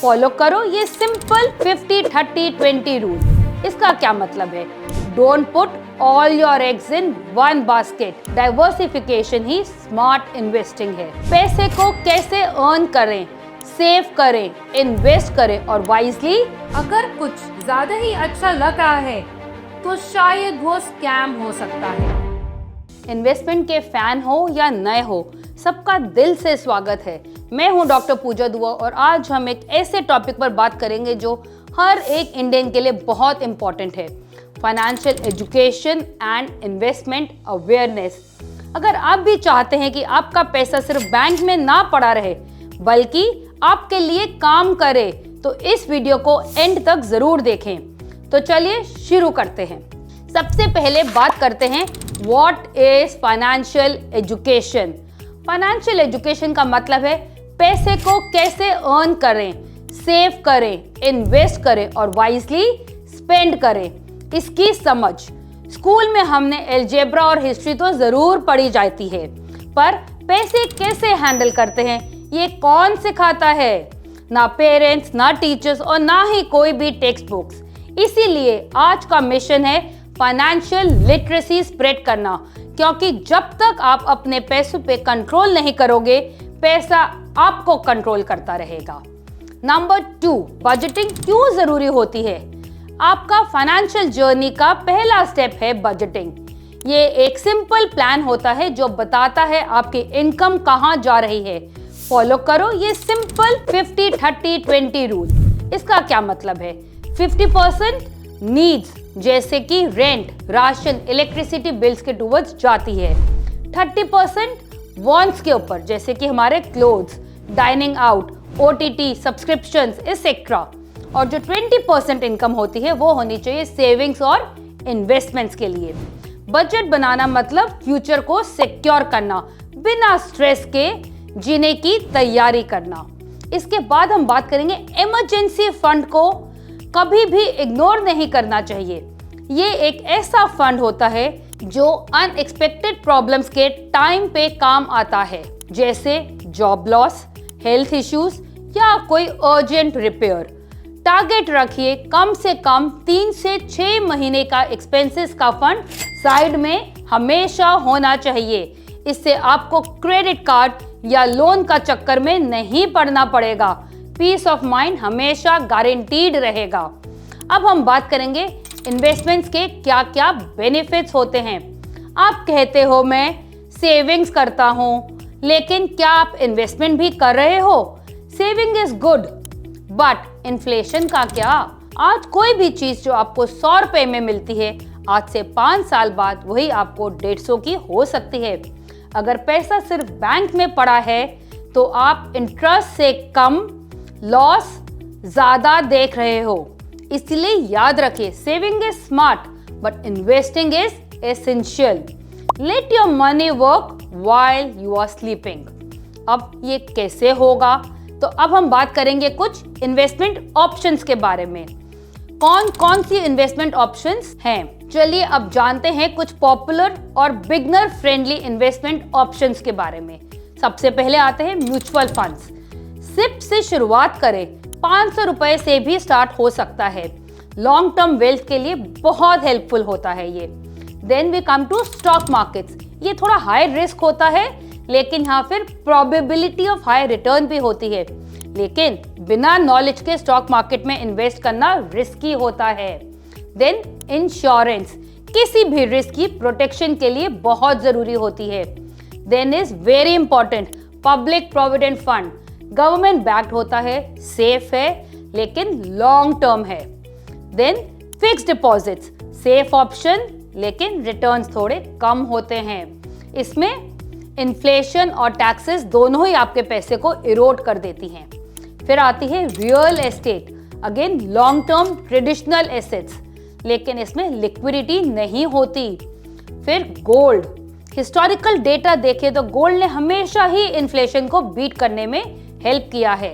Follow करो ये simple 50-30-20 rule. इसका क्या मतलब है? Don't put all your eggs in one basket. Diversification he smart investing है। पैसे को कैसे अर्न करें, सेव करें, इन्वेस्ट करें और वाइजली। अगर कुछ ज्यादा ही अच्छा लग रहा है तो शायद वो स्कैम हो सकता है। इन्वेस्टमेंट के फैन हो या नए हो, सबका दिल से स्वागत है। मैं हूं डॉक्टर पूजा दुआ और आज हम एक ऐसे टॉपिक पर बात करेंगे जो हर एक इंडियन के लिए बहुत इंपॉर्टेंट है, financial education and investment awareness. अगर आप भी चाहते हैं कि आपका पैसा सिर्फ बैंक में ना पड़ा रहे बल्कि आपके लिए काम करे, तो इस वीडियो को एंड तक जरूर देखें। तो चलिए शुरू करते हैं। सबसे पहले बात करते हैं what is financial education. Financial education का मतलब है पैसे को कैसे अर्न करें, सेव करें, इन्वेस्ट करें और वाइजली स्पेंड करें, इसकी समझ। स्कूल में हमने अलजेब्रा और हिस्ट्री तो जरूर पढ़ी जाती है, पर पैसे कैसे हैंडल करते हैं ये कौन सिखाता है? ना पेरेंट्स, ना टीचर्स और ना ही कोई भी टेक्स्ट बुक्स। इसीलिए आज का मिशन है फाइनेंशियल लिटरेसी स्प्रेड करना, क्योंकि जब तक आप अपने पैसों पे कंट्रोल नहीं करोगे, पैसा आपको कंट्रोल करता रहेगा। नंबर 2, बजटिंग क्यों जरूरी होती है? आपका फाइनेंशियल जर्नी का पहला स्टेप है बजटिंग। ये एक सिंपल प्लान होता है जो बताता है आपकी इनकम कहाँ जा रही है। फॉलो करो ये सिंपल 50-30-20 रूल। इसका क्या मतलब है? 50% नीड्स जैसे कि रेंट, राशन, इलेक्ट्रिसिटी बिल्स के टूवर्ड्स जाती है। 30% वांट्स के ऊपर जैसे कि हमारे clothes, dining out, OTT, subscriptions etcetera. और जो 20% इनकम होती है वो होनी चाहिए सेविंग्स और इन्वेस्टमेंट्स के लिए। बजट बनाना मतलब फ्यूचर को सिक्योर करना, बिना स्ट्रेस के जीने की तैयारी करना। इसके बाद हम बात करेंगे इमरजेंसी फंड को कभी भी इग्नोर नहीं करना चाहिए। ये एक ऐसा फंड होता है जो अनएक्सपेक्टेड प्रॉब्लम्स के टाइम पे काम आता है, जैसे जॉब लॉस, हेल्थ इश्यूज या कोई अर्जेंट रिपेयर। टारगेट रखिए कम से कम 3 से 6 महीने का एक्सपेंसेस का फंड साइड में हमेशा होना चाहिए। इससे आपको क्रेडिट कार्ड या लोन का चक्कर में नहीं पड़ना पड़ेगा। पीस ऑफ माइंड हमेशा गारंटीड रहेगा। अब हम बात करेंगे इन्वेस्टमेंट्स के क्या क्या बेनिफिट्स होते हैं। आप कहते हो मैं सेविंग्स करता हूं, लेकिन क्या आप इन्वेस्टमेंट भी कर रहे हो? Saving is good, but inflation का क्या? आज कोई भी चीज जो आपको 100 रुपए में मिलती है, आज से 5 साल बाद वही आपको 150 की हो सकती है। अगर पैसा सिर्फ बैंक में पड़ा है तो आप इंटरेस्ट से कम लॉस ज्यादा देख रहे हो। इसलिए याद रखिए, saving is smart but investing is essential. Let your money work while you are sleeping. अब ये कैसे होगा? तो अब हम बात करेंगे कुछ इन्वेस्टमेंट ऑप्शंस के बारे में। कौन कौन सी इन्वेस्टमेंट ऑप्शंस हैं? चलिए अब जानते हैं कुछ पॉपुलर और बिगनर फ्रेंडली इन्वेस्टमेंट ऑप्शंस के बारे में। सबसे पहले आते हैं म्यूचुअल फंड्स। सिप से शुरुआत करें, 500 रुपए से भी स्टार्ट हो सकता है। लॉन्ग टर्म वेल्थ के लिए बहुत हेल्पफुल होता है ये। Then we come to stock markets. ये थोड़ा हाई रिस्क होता है, लेकिन यहाँ फिर प्रोबेबिलिटी ऑफ हाई रिटर्न भी होती है। लेकिन बिना नॉलेज के स्टॉक मार्केट में इन्वेस्ट करना रिस्की होता है। देन इंश्योरेंस, किसी भी रिस्क की प्रोटेक्शन के लिए बहुत जरूरी होती है। Then is very important public provident fund. Government backed होता है, सेफ है, लेकिन लॉन्ग टर्म है। Then fixed deposits, safe option, लेकिन रिटर्न्स थोड़े कम होते हैं। इसमें इन्फ्लेशन और टैक्सेस दोनों ही आपके पैसे को इरोड कर देती हैं। फिर आती है real estate, again long term traditional assets, लेकिन इसमें लिक्विडिटी नहीं होती। फिर गोल्ड, हिस्टोरिकल डेटा देखें तो गोल्ड ने हमेशा ही इन्फ्लेशन को बीट करने में हेल्प किया है।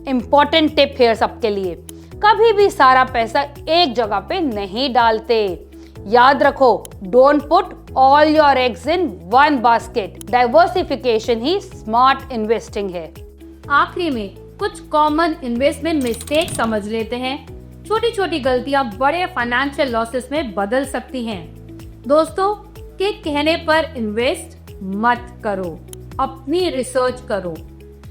इंपॉर्टेंट टिप है सबके लिए, कभी भी सारा पैसा एक जगह पे नहीं डालते। याद रखो, don't put all your eggs in one basket. Diversification he smart investing है। आखिरी में कुछ कॉमन इन्वेस्टमेंट मिस्टेक समझ लेते हैं। छोटी छोटी गलतियां बड़े फाइनेंशियल लॉसेस में बदल सकती हैं। दोस्तों के कहने पर इन्वेस्ट मत करो, अपनी रिसर्च करो।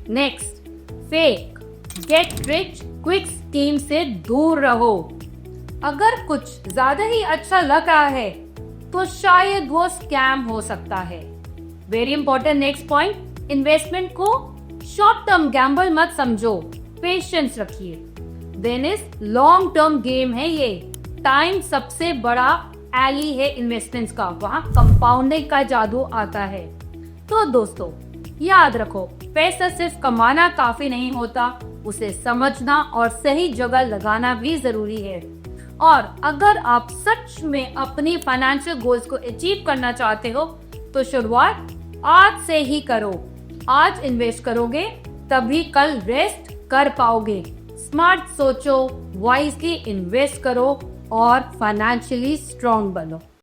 Next, fake get rich quick scheme से दूर रहो। अगर कुछ ज्यादा ही अच्छा लग रहा है तो शायद वो स्कैम हो सकता है। Very important next point, investment को शॉर्ट टर्म गैम्बल मत समझो, पेशेंस रखिए। बिजनेस लॉन्ग टर्म गेम है ये। टाइम सबसे बड़ा एली है इन्वेस्टमेंट्स का, वहाँ कंपाउंडिंग का जादू आता है। तो दोस्तों याद रखो, पैसा सिर्फ कमाना काफी नहीं होता, उसे समझना और सही जगह लगाना भी जरूरी है। और अगर आप सच में अपनी फाइनेंशियल गोल्स को अचीव करना चाहते हो तो शुरुआत आज से ही करो। आज इन्वेस्ट करोगे तभी कल रेस्ट कर पाओगे। स्मार्ट सोचो, वाइजली इन्वेस्ट करो और फाइनेंशियली स्ट्रांग बनो।